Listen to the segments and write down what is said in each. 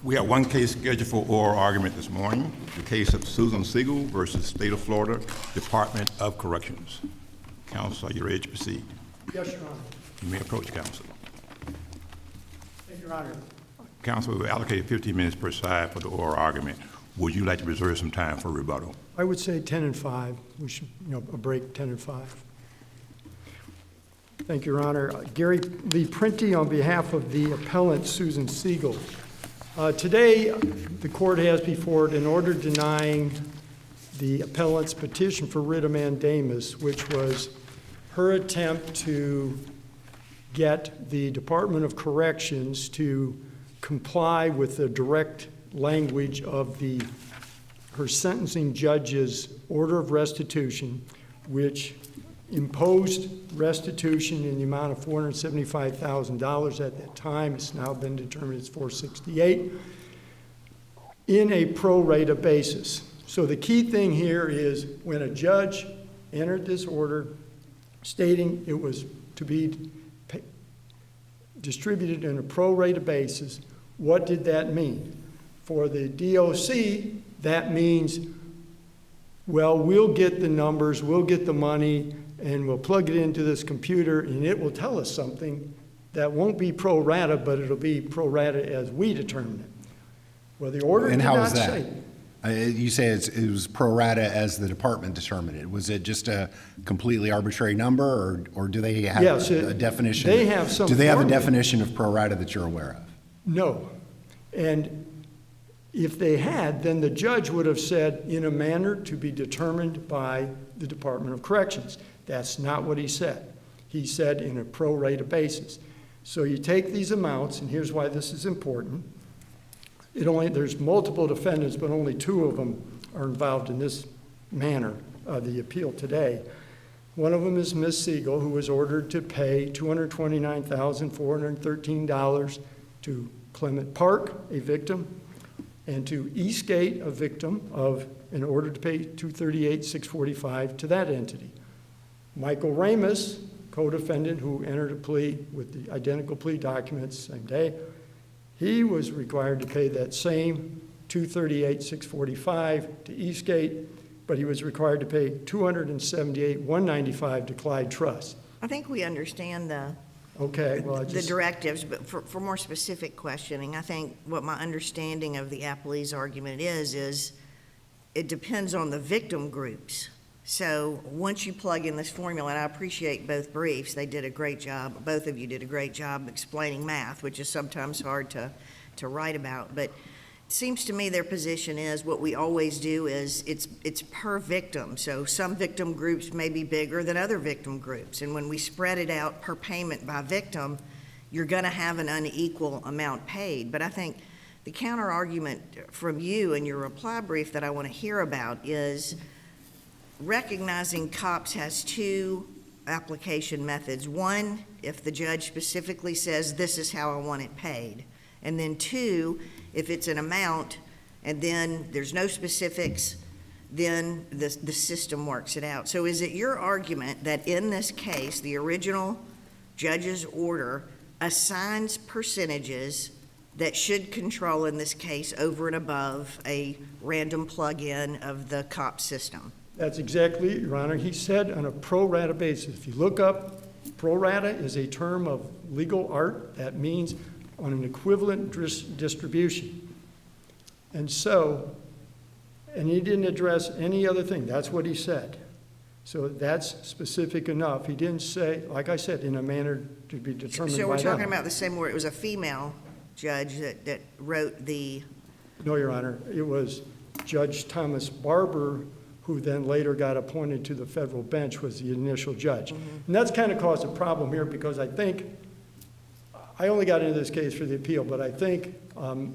We have one case scheduled for oral argument this morning, the case of Susan Siegel versus State of Florida Department of Corrections. Counsel, are you ready to proceed? Yes, Your Honor. You may approach, counsel. Thank you, Your Honor. Counsel, we've allocated 15 minutes per side for the oral argument. Would you like to reserve some time for rebuttal? I would say 10 and 5. We should, a break 10 and 5. Thank you, Your Honor. Gary Lee Printy on behalf of the appellant Susan Siegel. Today, the court has before it an order denying the appellant's petition for writ of mandamus, which was her attempt to get the Department of Corrections to comply with the direct language of her sentencing judge's order of restitution, which imposed restitution in the amount of $475,000 at that time. It's now been determined it's $468,000 in a pro rata basis. So the key thing here is when a judge entered this order stating it was to be distributed in a pro rata basis, what did that mean? For the DOC, that means, well, we'll get the numbers, we'll get the money, and we'll plug it into this computer, and it will tell us something that won't be pro rata, but it'll be pro rata as we determine it. Well, the order did not say. You say it was pro rata as the department determined it. Was it just a completely arbitrary number, or do they have a definition? They have some. Do they have a definition of pro rata that you're aware of? No. And if they had, then the judge would have said in a manner to be determined by the Department of Corrections. That's not what he said. He said in a pro rata basis. So you take these amounts, and here's why this is important. There's multiple defendants, but only 2 of them are involved in this manner, the appeal today. One of them is Ms. Siegel, who was ordered to pay $229,413 to Clement Park, a victim, and to Eastgate, a victim, in order to pay $238,645 to that entity. Michael Ramus, co-defendant who entered a plea with the identical plea documents same day, he was required to pay that same $238,645 to Eastgate, but he was required to pay $278,195 to Clyde Trust. I think we understand the directives, but for more specific questioning, I think what my understanding of the appellee's argument is it depends on the victim groups. So once you plug in this formula, and I appreciate both briefs, they did a great job, both of you did a great job explaining math, which is sometimes hard to write about, but it seems to me their position is what we always do is it's per victim. So some victim groups may be bigger than other victim groups, and when we spread it out per payment by victim, you're going to have an unequal amount paid. But I think the counter argument from you in your reply brief that I want to hear about is recognizing COPS has 2 application methods. One, if the judge specifically says this is how I want it paid, and then 2, if it's an amount and then there's no specifics, then the system works it out. So is it your argument that in this case, the original judge's order assigns percentages that should control, in this case, over and above a random plug-in of the COPS system? That's exactly it, Your Honor. He said on a pro rata basis. If you look up, pro rata is a term of legal art that means on an equivalent distribution. And so, and he didn't address any other thing. That's what he said. So that's specific enough. He didn't say, like I said, in a manner to be determined by them. So we're talking about the same where it was a female judge that wrote the... No, Your Honor. It was Judge Thomas Barber, who then later got appointed to the federal bench, was the initial judge. Mm-hmm. And that's kind of caused a problem here because I think, I only got into this case for the appeal, but I think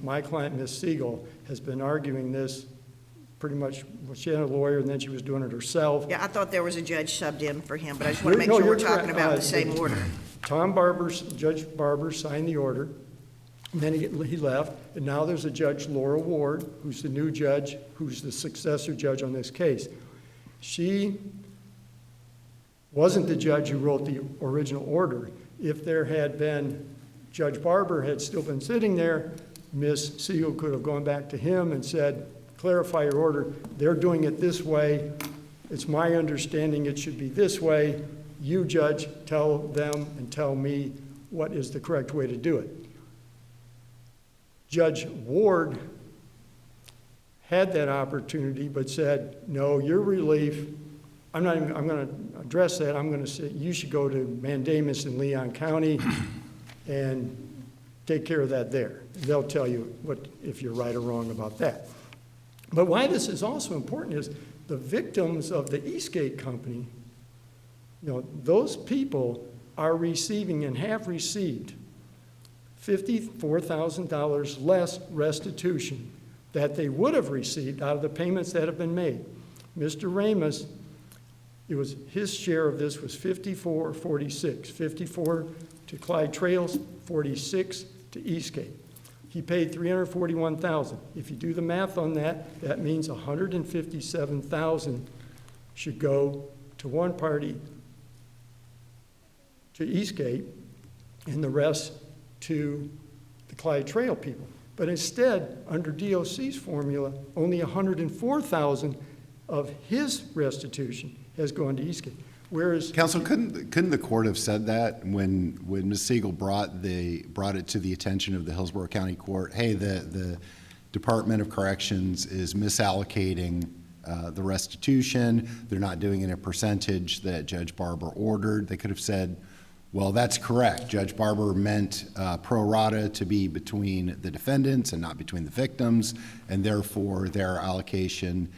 my client, Ms. Siegel, has been arguing this pretty much. Well, she had a lawyer and then she was doing it herself. Yeah, I thought there was a judge subbed in for him, but I just want to make sure we're talking about the same order. Judge Barber signed the order. And then he left, and now there's a Judge Laura Ward, who's the new judge, who's the successor judge on this case. She wasn't the judge who wrote the original order. If there had been, Judge Barber had still been sitting there, Ms. Siegel could have gone back to him and said, clarify your order. They're doing it this way. It's my understanding it should be this way. You, Judge, tell them and tell me what is the correct way to do it. Judge Ward had that opportunity but said, no, your relief, I'm going to address that. I'm going to say you should go to Mandamus in Leon County and take care of that there. They'll tell you if you're right or wrong about that. But why this is also important is the victims of the Eastgate Company, those people are receiving and have received $54,000 less restitution that they would have received out of the payments that have been made. Mr. Ramos, his share of this was $54.46, $54 to Clyde Trails, $46 to Eastgate. He paid $341,000. If you do the math on that, that means $157,000 should go to one party, to Eastgate, and the rest to the Clyde Trail people. But instead, under DOC's formula, only $104,000 of his restitution has gone to Eastgate. Whereas, Counsel, couldn't the court have said that when Ms. Siegel brought it to the attention of the Hillsborough County Court? Hey, the Department of Corrections is misallocating the restitution. They're not doing it in a percentage that Judge Barber ordered. They could have said, well, that's correct. Judge Barber meant pro rata to be between the defendants and not between the victims, and therefore their allocation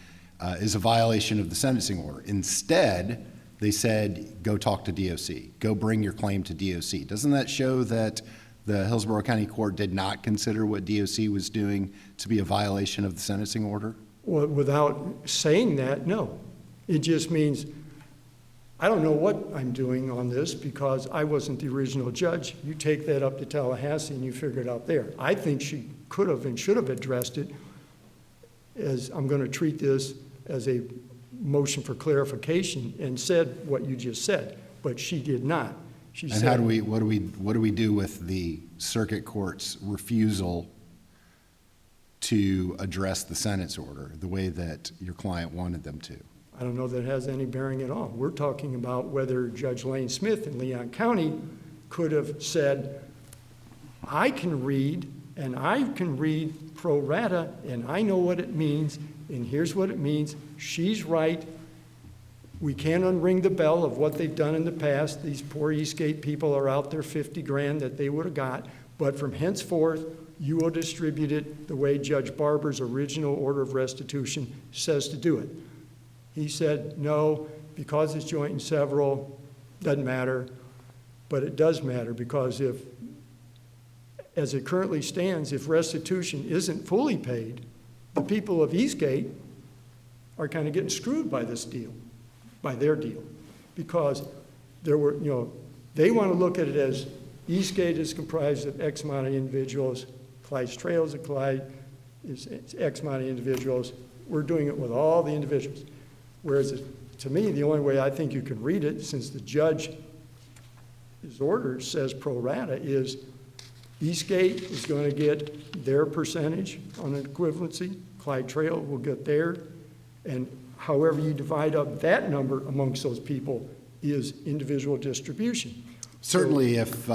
is a violation of the sentencing order. Instead, they said, go talk to DOC. Go bring your claim to DOC. Doesn't that show that the Hillsborough County Court did not consider what DOC was doing to be a violation of the sentencing order? Well, without saying that, no. It just means I don't know what I'm doing on this because I wasn't the original judge. You take that up to Tallahassee and you figure it out there. I think she could have and should have addressed it as I'm going to treat this as a motion for clarification and said what you just said, but she did not. She and said, what do we do with the circuit court's refusal to address the sentence order the way that your client wanted them to? I don't know that it has any bearing at all. We're talking about whether Judge Lane Smith in Leon County could have said, I can read pro rata, and I know what it means, and here's what it means. She's right. We can't unring the bell of what they've done in the past. These poor Eastgate people are out there $50,000 that they would have got, but from henceforth, you will distribute it the way Judge Barber's original order of restitution says to do it. He said, no, because it's joint and several, doesn't matter, but it does matter because if, as it currently stands, if restitution isn't fully paid, the people of Eastgate are kind of getting screwed by this deal, by their deal, because there were, they want to look at it as Eastgate is comprised of X amount of individuals, Clyde's Trails of Clyde is X amount of individuals. We're doing it with all the individuals. Whereas, to me, the only way I think you can read it, since the judge, his order says pro rata, is Eastgate is going to get their percentage on an equivalency. Clyde Trail will get there. And however you divide up that number amongst those people is individual distribution. Certainly, if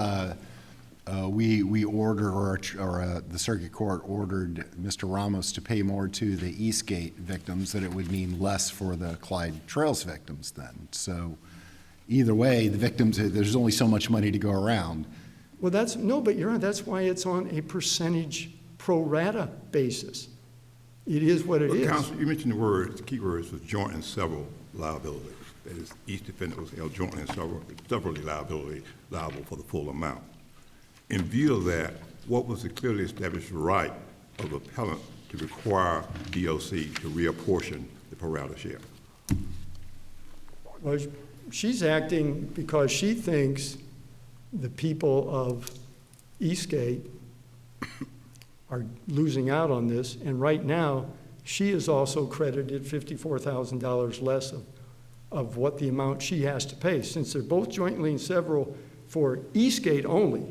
we order or the circuit court ordered Mr. Ramos to pay more to the Eastgate victims, that it would mean less for the Clyde Trails victims then. So either way, the victims, there's only so much money to go around. Well, but you're right, that's why it's on a percentage pro rata basis. It is what it is. Counsel, you mentioned the key words was joint and several liability. That is, each defendant was held jointly and severally liable for the full amount. In view of that, what was the clearly established right of the appellant to require DOC to reapportion the pro rata share? Well, she's acting because she thinks the people of Eastgate are losing out on this, and right now, she is also credited $54,000 less of what the amount she has to pay. Since they're both jointly and several for Eastgate only,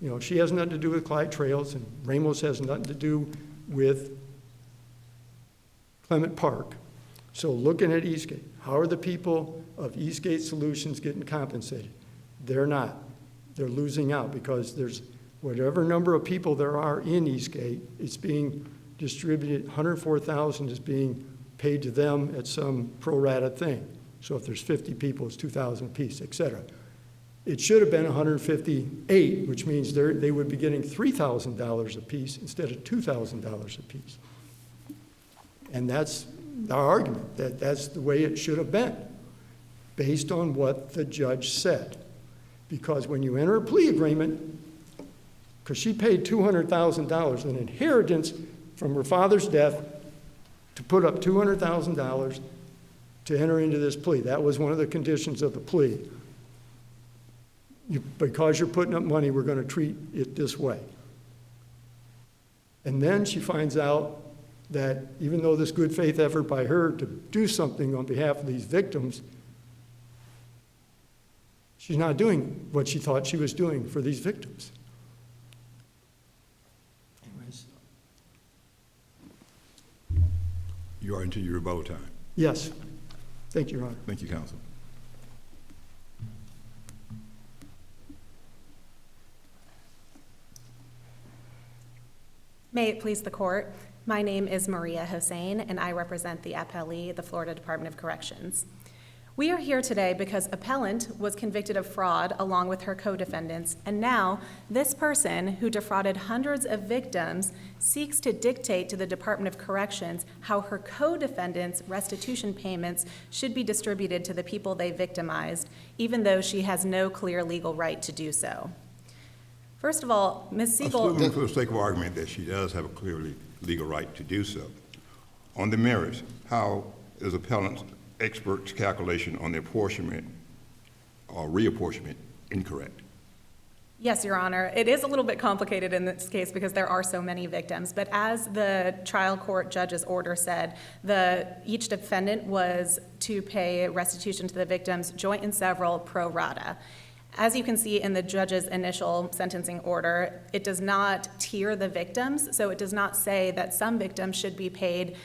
You know, she has nothing to do with Clyde Trails, and Ramos has nothing to do with Clement Park. So looking at Eastgate, how are the people of Eastgate Solutions getting compensated? They're not. They're losing out because there's whatever number of people there are in Eastgate, it's being distributed, 104,000 is being paid to them at some pro rata thing. So if there's 50 people, it's 2,000 apiece, et cetera. It should have been 158, which means they would be getting $3,000 apiece instead of $2,000 apiece. And that's our argument, that that's the way it should have been, based on what the judge said. Because when you enter a plea agreement, because she paid $200,000 in inheritance from her father's death to put up $200,000 to enter into this plea. That was one of the conditions of the plea. Because you're putting up money, we're going to treat it this way. And then she finds out that even though this good faith effort by her to do something on behalf of these victims, she's not doing what she thought she was doing for these victims. Anyways. You are into your rebuttal time. Yes. Thank you, Your Honor. Thank you, counsel. May it please the court. My name is Maria Hossein, and I represent the appellee, the Florida Department of Corrections. We are here today because appellant was convicted of fraud along with her co-defendants, and now this person who defrauded hundreds of victims seeks to dictate to the Department of Corrections how her co-defendants' restitution payments should be distributed to the people they victimized, even though she has no clear legal right to do so. First of all, Ms. Siegel— Assuming for the sake of argument that she does have a clearly legal right to do so, on the merits, how is appellant's expert's calculation on the apportionment or reapportionment incorrect? Yes, Your Honor. It is a little bit complicated in this case because there are so many victims, but as the trial court judge's order said, each defendant was to pay restitution to the victims, joint and several, pro rata. As you can see in the judge's initial sentencing order, it does not tier the victims, so it does not say that some victims should be paid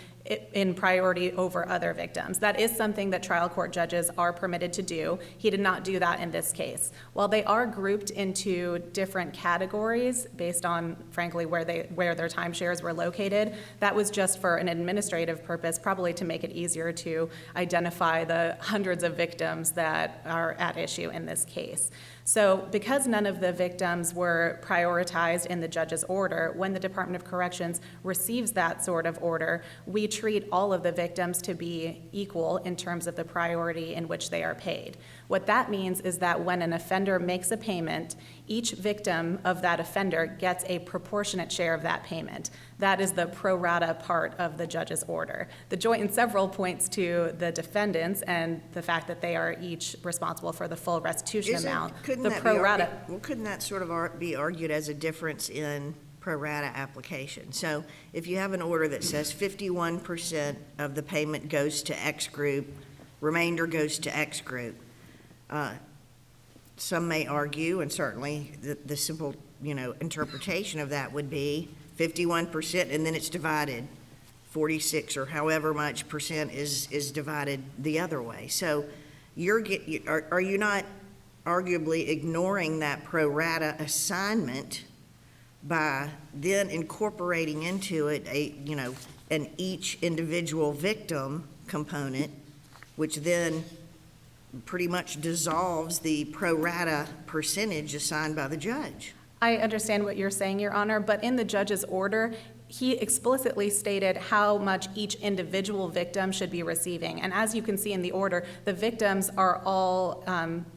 in priority over other victims. That is something that trial court judges are permitted to do. He did not do that in this case. While they are grouped into different categories based on, frankly, where their timeshares were located, that was just for an administrative purpose, probably to make it easier to identify the hundreds of victims that are at issue in this case. So because none of the victims were prioritized in the judge's order, when the Department of Corrections receives that sort of order, we treat all of the victims to be equal in terms of the priority in which they are paid. What that means is that when an offender makes a payment, each victim of that offender gets a proportionate share of that payment. That is the pro rata part of the judge's order. The joint and several points to the defendants and the fact that they are each responsible for the full restitution amount. Couldn't that sort of be argued as a difference in pro rata application? So if you have an order that says 51% of the payment goes to X group, remainder goes to X group, some may argue, and certainly the simple, interpretation of that would be 51%, and then it's divided 46 or however much percent is divided the other way. So are you not arguably ignoring that pro rata assignment by then incorporating into it an each individual victim component, which then pretty much dissolves the pro rata percentage assigned by the judge? I understand what you're saying, Your Honor, but in the judge's order, he explicitly stated how much each individual victim should be receiving. And as you can see in the order, the victims are all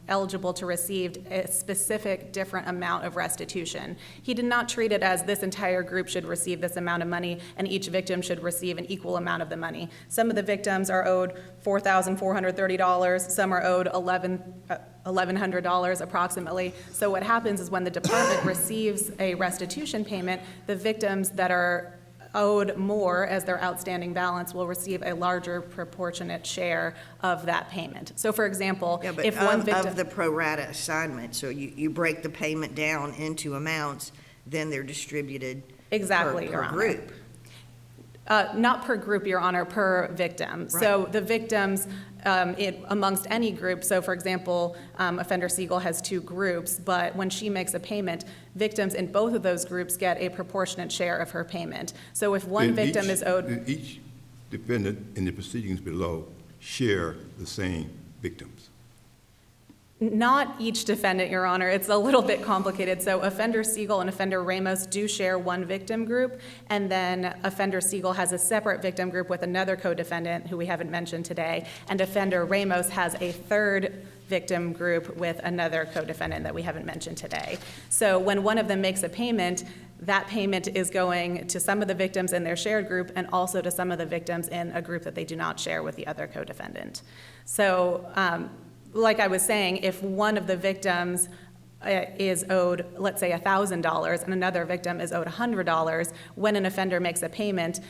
eligible to receive a specific different amount of restitution. He did not treat it as this entire group should receive this amount of money and each victim should receive an equal amount of the money. Some of the victims are owed $4,430, some are owed $1,100 approximately. So what happens is when the department receives a restitution payment, the victims that are owed more as their outstanding balance will receive a larger proportionate share of that payment. So for example, Yeah, but if one victim... of the pro rata assignment, so you break the payment down into amounts, then they're distributed Exactly, per Your Honor. group. Not per group, Your Honor, per victim. So the victims amongst any group, so for example, Offender Siegel has 2 groups, but when she makes a payment, victims in both of those groups get a proportionate share of her payment. So if one Did victim each- is owed... did each defendant in the proceedings below share the same victims? Not each defendant, Your Honor. It's a little bit complicated. So Offender Siegel and Offender Ramos do share one victim group, and then Offender Siegel has a separate victim group with another co-defendant who we haven't mentioned today, and Offender Ramos has a third victim group with another co-defendant that we haven't mentioned today. So when one of them makes a payment, that payment is going to some of the victims in their shared group and also to some of the victims in a group that they do not share with the other co-defendant. So, like I was saying, if one of the victims is owed, let's say, $1,000 and another victim is owed $100, when an offender makes a payment,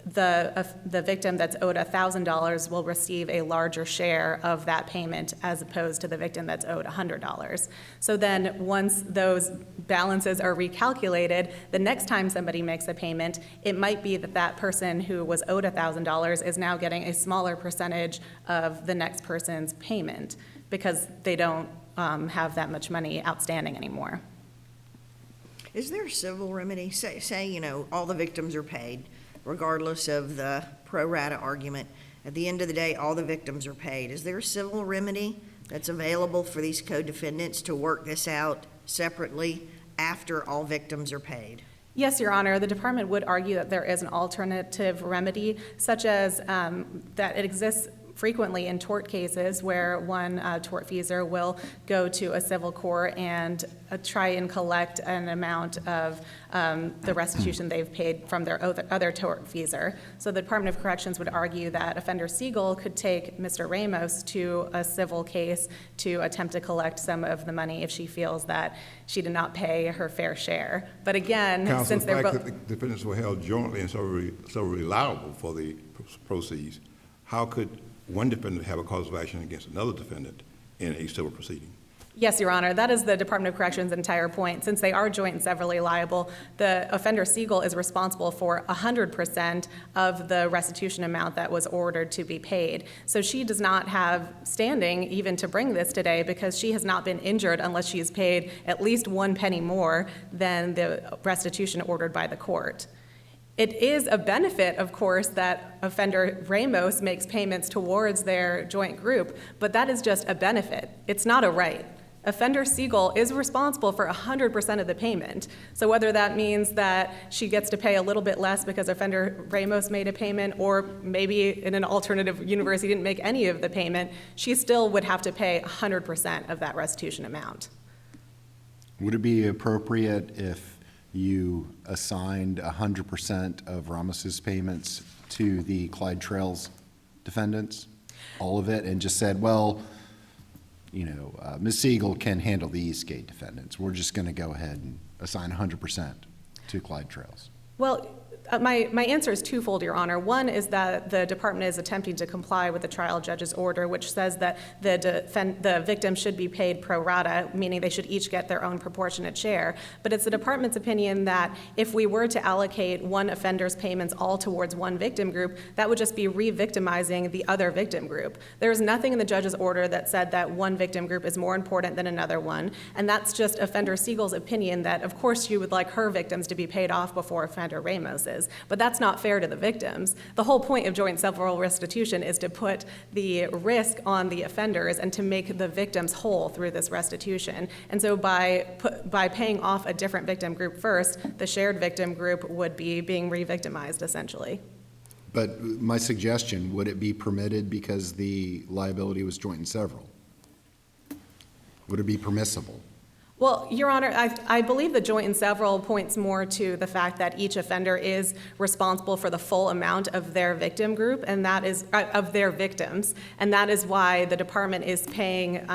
the victim that's owed $1,000 will receive a larger share of that payment as opposed to the victim that's owed $100. So then once those balances are recalculated, the next time somebody makes a payment, it might be that that person who was owed $1,000 is now getting a smaller percentage of the next person's payment because they don't have that much money outstanding anymore. Is there a civil remedy? Say, you know, all the victims are paid, regardless of the pro rata argument. At the end of the day, all the victims are paid. Is there a civil remedy that's available for these co-defendants to work this out separately after all victims are paid? Yes, Your Honor. The department would argue that there is an alternative remedy, such as that it exists frequently in tort cases where one tortfeasor will go to a civil court and try and collect an amount of the restitution they've paid from their other tortfeasor. So the Department of Corrections would argue that Offender Siegel could take Mr. Ramos to a civil case to attempt to collect some of the money if she feels that she did not pay her fair share. But again, Counsel, since the they're fact both... that the defendants were held jointly and severally liable for the proceeds, how could one defendant have a cause of action against another defendant in a civil proceeding? Yes, Your Honor, that is the Department of Corrections' entire point. Since they are joint and severally liable, the Offender Siegel is responsible for 100% of the restitution amount that was ordered to be paid. So she does not have standing even to bring this today because she has not been injured unless she is paid at least 1 penny more than the restitution ordered by the court. It is a benefit, of course, that Offender Ramos makes payments towards their joint group, but that is just a benefit. It's not a right. Offender Siegel is responsible for 100% of the payment. So whether that means that she gets to pay a little bit less because Offender Ramos made a payment, or maybe in an alternative universe he didn't make any of the payment, she still would have to pay 100% of that restitution amount. Would it be appropriate if you assigned 100% of Ramos's payments to the Clyde Trails defendants, all of it, and just said, well, you know, Ms. Siegel can handle the Eastgate defendants. We're just going to go ahead and assign 100% to Clyde Trails? Well, my answer is twofold, Your Honor. One is that the department is attempting to comply with the trial judge's order, which says that the victim should be paid pro rata, meaning they should each get their own proportionate share. But it's the department's opinion that if we were to allocate one offender's payments all towards one victim group, that would just be re-victimizing the other victim group. There's nothing in the judge's order that said that one victim group is more important than another one, and that's just Offender Siegel's opinion that, of course, she would like her victims to be paid off before Offender Ramos's. But that's not fair to the victims. The whole point of joint several restitution is to put the risk on the offenders and to make the victims whole through this restitution. And so by paying off a different victim group first, the shared victim group would be being re-victimized, essentially. But my suggestion, would it be permitted because the liability was joint and several? Would it be permissible? Well, Your Honor, I believe the joint and several points more to the fact that each offender is responsible for the full amount of their victim group, and that is of their victims, and that is why the department is paying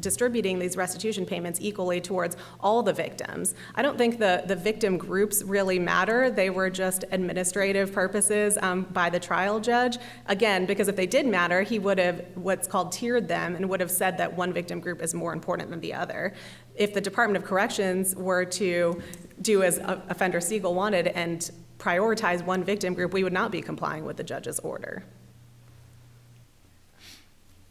distributing these restitution payments equally towards all the victims. I don't think the victim groups really matter. They were just administrative purposes by the trial judge. Again, because if they did matter, he would have what's called tiered them and would have said that one victim group is more important than the other. If the Department of Corrections were to do as Offender Siegel wanted and prioritize one victim group, we would not be complying with the judge's order.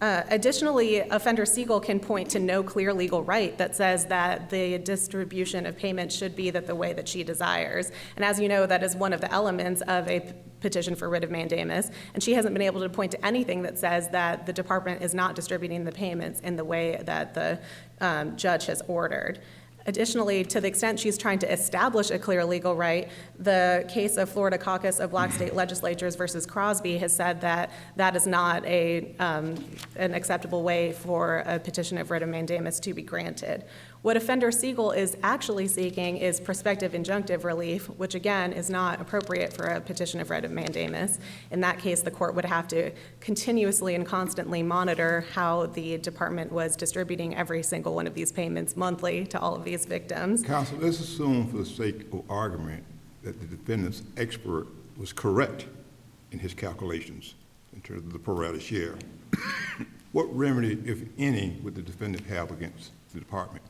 Additionally, Offender Siegel can point to no clear legal right that says that the distribution of payments should be the way that she desires. And as you know, that is one of the elements of a petition for writ of mandamus, and she hasn't been able to point to anything that says that the department is not distributing the payments in the way that the judge has ordered. Additionally, to the extent she's trying to establish a clear legal right, the case of Florida Caucus of Black State Legislatures versus Crosby has said that that is not an acceptable way for a petition of writ of mandamus to be granted. What Offender Siegel is actually seeking is prospective injunctive relief, which again is not appropriate for a petition of writ of mandamus. In that case, the court would have to continuously and constantly monitor how the department was distributing every single one of these payments monthly to all of these victims. Counsel, let's assume for the sake of argument that the defendant's expert was correct in his calculations in terms of the pro rata share. What remedy, if any, would the defendant have against the department?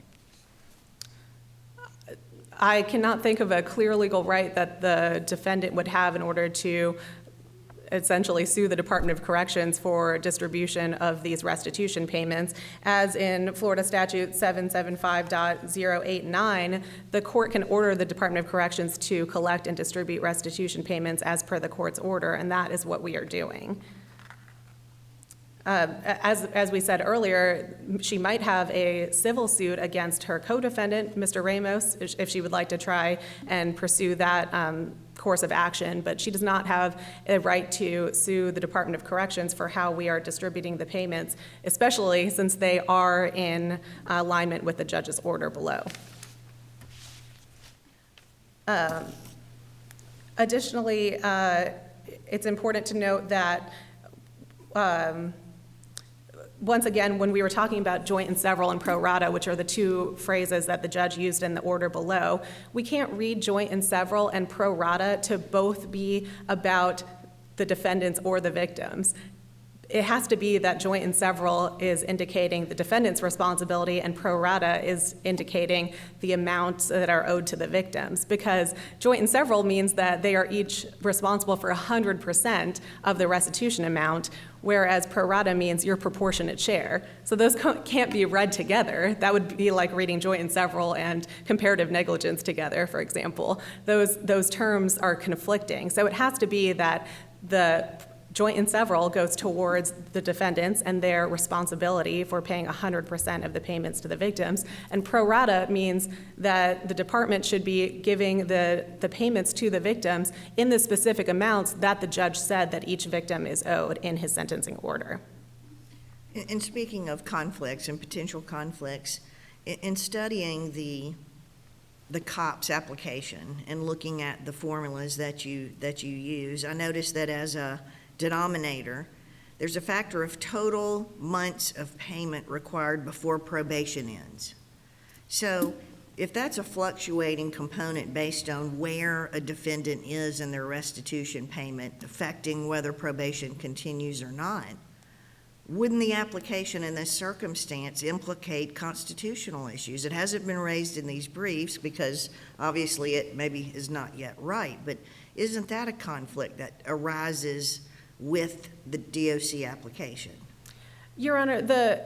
I cannot think of a clear legal right that the defendant would have in order to essentially sue the Department of Corrections for distribution of these restitution payments. As in Florida Statute 775.089, the court can order the Department of Corrections to collect and distribute restitution payments as per the court's order, and that is what we are doing. As we said earlier, she might have a civil suit against her co-defendant, Mr. Ramos, if she would like to try and pursue that course of action, but she does not have a right to sue the Department of Corrections for how we are distributing the payments, especially since they are in alignment with the judge's order below. Additionally, it's important to note that once again, when we were talking about joint and several and pro rata, which are the two phrases that the judge used in the order below, we can't read joint and several and pro rata to both be about the defendants or the victims. It has to be that joint and several is indicating the defendant's responsibility and pro rata is indicating the amounts that are owed to the victims, because joint and several means that they are each responsible for 100% of the restitution amount, whereas pro rata means your proportionate share. So those can't be read together. That would be like reading joint and several and comparative negligence together, for example. Those terms are conflicting. So it has to be that the joint and several goes towards the defendants and their responsibility for paying 100% of the payments to the victims. And pro rata means that the department should be giving the payments to the victims in the specific amounts that the judge said that each victim is owed in his sentencing order. And speaking of conflicts and potential conflicts, in studying the COPS application and looking at the formulas that you use, I noticed that as a denominator, there's a factor of total months of payment required before probation ends. So if that's a fluctuating component based on where a defendant is in their restitution payment, affecting whether probation continues or not, wouldn't the application in this circumstance implicate constitutional issues? It hasn't been raised in these briefs because obviously it maybe is not yet right, but isn't that a conflict that arises with the DOC application? Your Honor,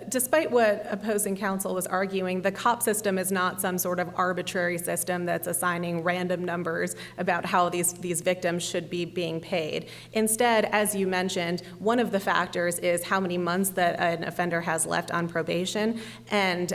despite what opposing counsel was arguing, the COP system is not some sort of arbitrary system that's assigning random numbers about how these victims should be being paid. Instead, as you mentioned, one of the factors is how many months that an offender has left on probation and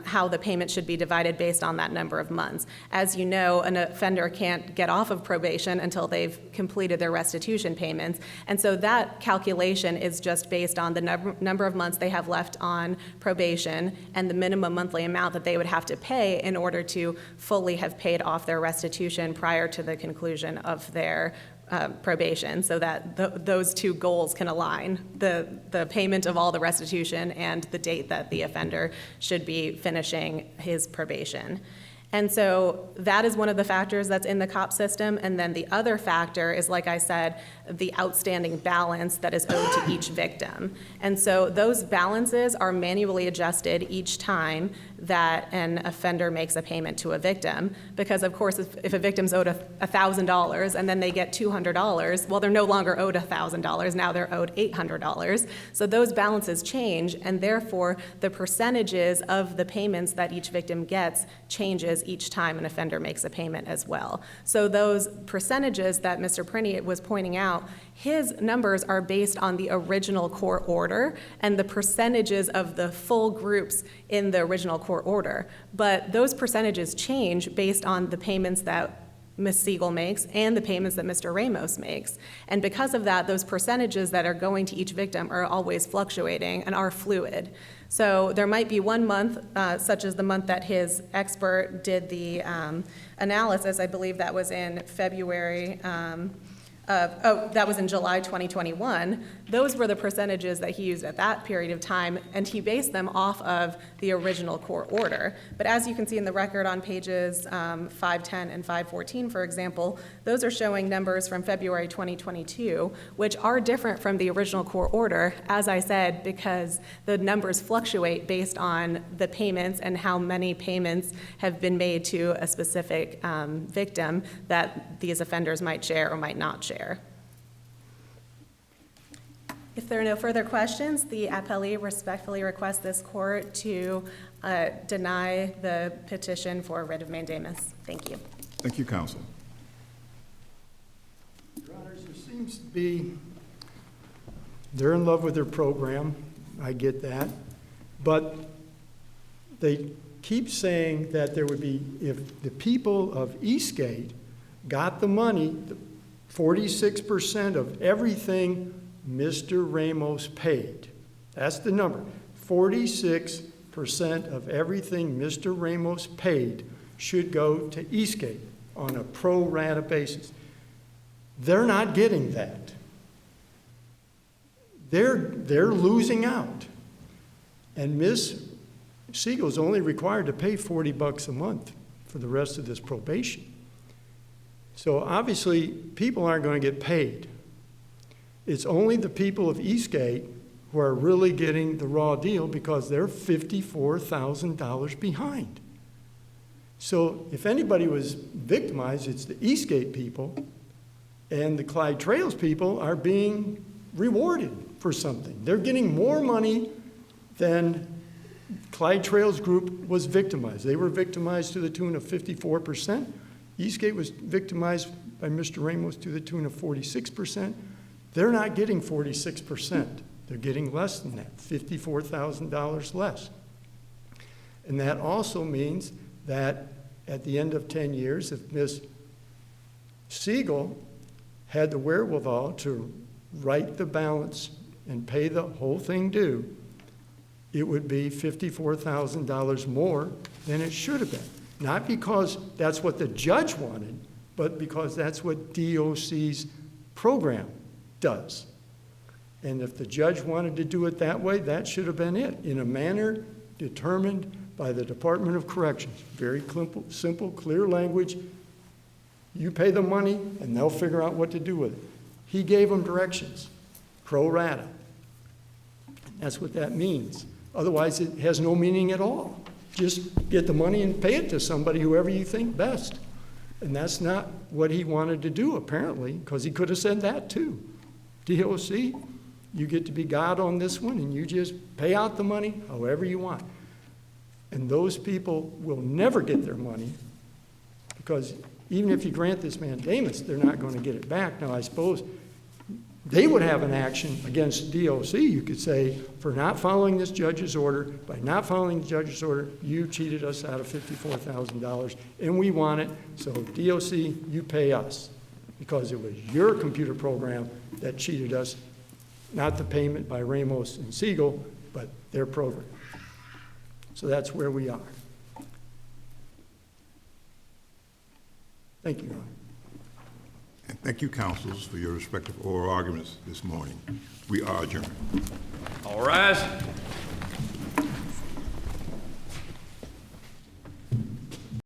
how the payment should be divided based on that number of months. As you know, an offender can't get off of probation until they've completed their restitution payments, and so that calculation is just based on the number of months they have left on probation and the minimum monthly amount that they would have to pay in order to fully have paid off their restitution prior to the conclusion of their probation so that those two goals can align, the payment of all the restitution and the date that the offender should be finishing his probation. And so that is one of the factors that's in the COP system. And then the other factor is, like I said, the outstanding balance that is owed to each victim. And so those balances are manually adjusted each time that an offender makes a payment to a victim. Because, of course, if a victim's owed $1,000 and then they get $200, well, they're no longer owed $1,000. Now they're owed $800. So those balances change, and therefore the percentages of the payments that each victim gets changes each time an offender makes a payment as well. So those percentages that Mr. Printy was pointing out, his numbers are based on the original court order and the percentages of the full groups in the original court order. But those percentages change based on the payments that Ms. Siegel makes and the payments that Mr. Ramos makes. And because of that, those percentages that are going to each victim are always fluctuating and are fluid. So there might be one month, such as the month that his expert did the analysis, I believe that was in February, that was in July 2021. Those were the percentages that he used at that period of time, and he based them off of the original court order. But as you can see in the record on pages 510 and 514, for example, those are showing numbers from February 2022, which are different from the original court order, as I said, because the numbers fluctuate based on the payments and how many payments have been made to a specific victim that these offenders might share or might not share. If there are no further questions, the appellee respectfully requests this court to deny the petition for writ of mandamus. Thank you. Thank you, counsel. Your Honors, there seems to be, they're in love with their program, I get that, but they keep saying that there would be, if the people of Eastgate got the money, 46% of everything Mr. Ramos paid. That's the number. 46% of everything Mr. Ramos paid should go to Eastgate on a pro rata basis. They're not getting that. They're losing out. And Ms. Siegel's only required to pay $40 a month for the rest of this probation. So obviously, people aren't going to get paid. It's only the people of Eastgate who are really getting the raw deal because they're $54,000 behind. So if anybody was victimized, it's the Eastgate people, and the Clyde Trails people are being rewarded for something. They're getting more money than Clyde Trails Group was victimized. They were victimized to the tune of 54%. Eastgate was victimized by Mr. Ramos to the tune of 46%. They're not getting 46%. They're getting less than that, $54,000 less. And that also means that at the end of 10 years, if Ms. Siegel had the wherewithal to write the balance and pay the whole thing due, it would be $54,000 more than it should have been. Not because that's what the judge wanted, but because that's what DOC's program does. And if the judge wanted to do it that way, that should have been it, in a manner determined by the Department of Corrections. Very simple, clear language. You pay the money, and they'll figure out what to do with it. He gave them directions, pro rata. That's what that means. Otherwise, it has no meaning at all. Just get the money and pay it to somebody, whoever you think best. And that's not what he wanted to do, apparently, because he could have said that too. DOC, you get to be God on this one, and you just pay out the money however you want. And those people will never get their money, because even if you grant this mandamus, they're not going to get it back. Now, I suppose they would have an action against DOC, you could say, for not following this judge's order. By not following the judge's order, you cheated us out of $54,000, and we want it, so DOC, you pay us, because it was your computer program that cheated us, not the payment by Ramos and Siegel, but their program. So that's where we are. Thank you, Ron. And Thank you, councils, for your respective oral arguments this morning. We are adjourned. All rise.